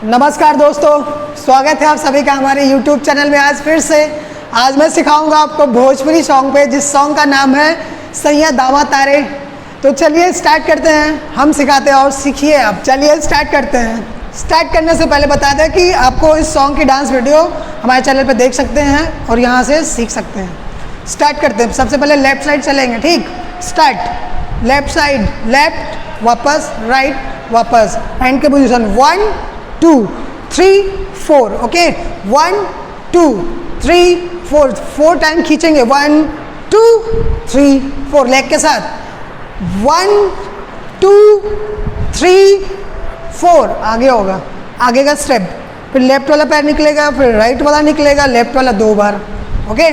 नमस्कार दोस्तों, स्वागत है आप सभी का हमारे YouTube चैनल में। आज मैं सिखाऊंगा आपको भोजपुरी सॉन्ग पे, जिस सॉन्ग का नाम है सैया दावतारे। तो चलिए स्टार्ट करते हैं, हम सिखाते हैं और सीखिए आप। चलिए स्टार्ट करते हैं। स्टार्ट करने से पहले बता दें कि आपको इस सॉन्ग की डांस वीडियो हमारे चैनल पे देख सकते हैं और यहाँ से सीख सकते हैं। स्टार्ट करते हैं। सबसे पहले लेफ्ट साइड चलेंगे, ठीक। स्टार्ट। लेफ्ट साइड, लेफ्ट, वापस, राइट, वापस। हैंड के पोजीशन 1 2 3 4। ओके, 1 2 3 4, 4 टाइम खींचेंगे। 1 2 3 4 लेग के साथ। 1 2 3 4 आगे होगा, आगे का स्टेप। फिर लेफ्ट वाला पैर निकलेगा, फिर राइट वाला निकलेगा, लेफ्ट वाला 2 बार। ओके,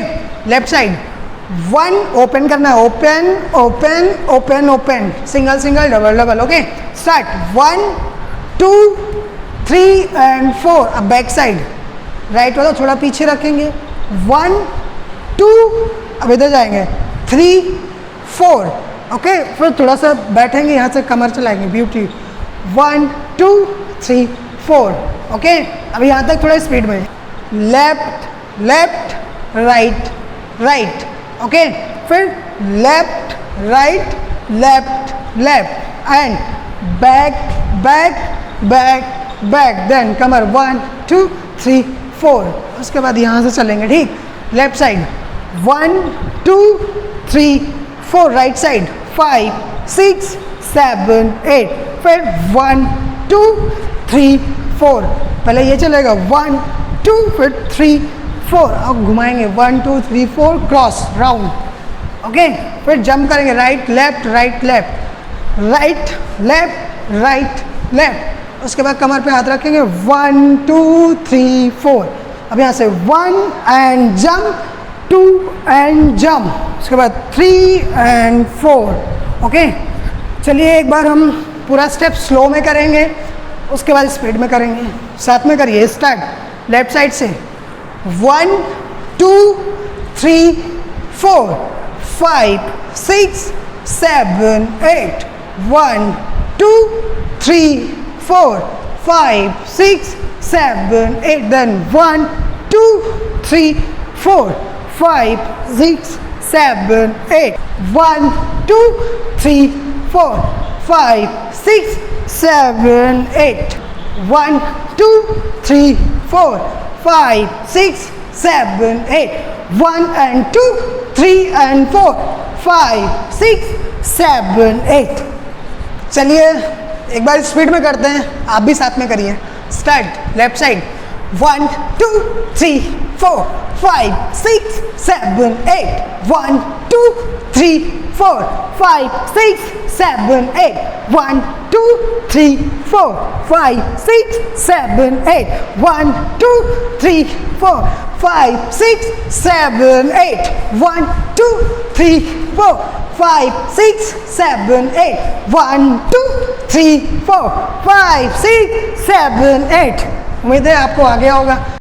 लेफ्ट साइड 1 ओपन करना है, open open open open, single single double double. Okay, start. 1 2 3 and 4। अब बैक साइड, राइट वाला थोड़ा पीछे रखेंगे। 1 2, अब इधर जाएंगे 3 4। ओके, फिर थोड़ा सा बैठेंगे, यहाँ से कमर चलाएंगे, ब्यूटी। 1 2 3 4। ओके, अब यहाँ तक थोड़ा स्पीड में। Left left right right. Okay, फिर left right left left and back back back back, then कमर 1 2 3 4। उसके बाद यहाँ से चलेंगे, ठीक। लेफ्ट साइड 1 2 3 4, राइट साइड 5 6 7 8, फिर 1 2 3 4। पहले ये चलेगा 1 2, फिर 3 4। अब घुमाएंगे 1 2 3 4, क्रॉस राउंड। ओके, फिर जंप करेंगे, right left right left, right left right left. उसके बाद कमर पे हाथ रखेंगे। 1 2 3 4। अब यहाँ से 1 एंड जंप, 2 एंड जंप, उसके बाद 3 एंड 4। ओके, चलिए एक बार हम पूरा स्टेप स्लो में करेंगे, उसके बाद स्पीड में करेंगे। साथ में करिए। स्टार्ट। लेफ्ट साइड से 1 2 3 4 5 6 7 8, 1 2 3 4 5 6 7 8, then 1 2 3 4 5 6 7 8, 1 2 3 4 5 6 7 8, 1 2 3 4 5 6 7 8, 1 and 2 3 and 4 5 6 7 8। चलिए एक बार स्पीड में करते हैं, आप भी साथ में करिए। स्टार्ट। Left side 1 2 3 4 5 6 7 8, 1 2 3 4 5 6 7 8, 1 2 3 4 5 6 7 8, 1 2 3 4 5 6 7 8, 1 2 3 4 5 6 7 8, 1 2 3 4 5 6 7 8। उम्मीद है आपको आ गया होगा।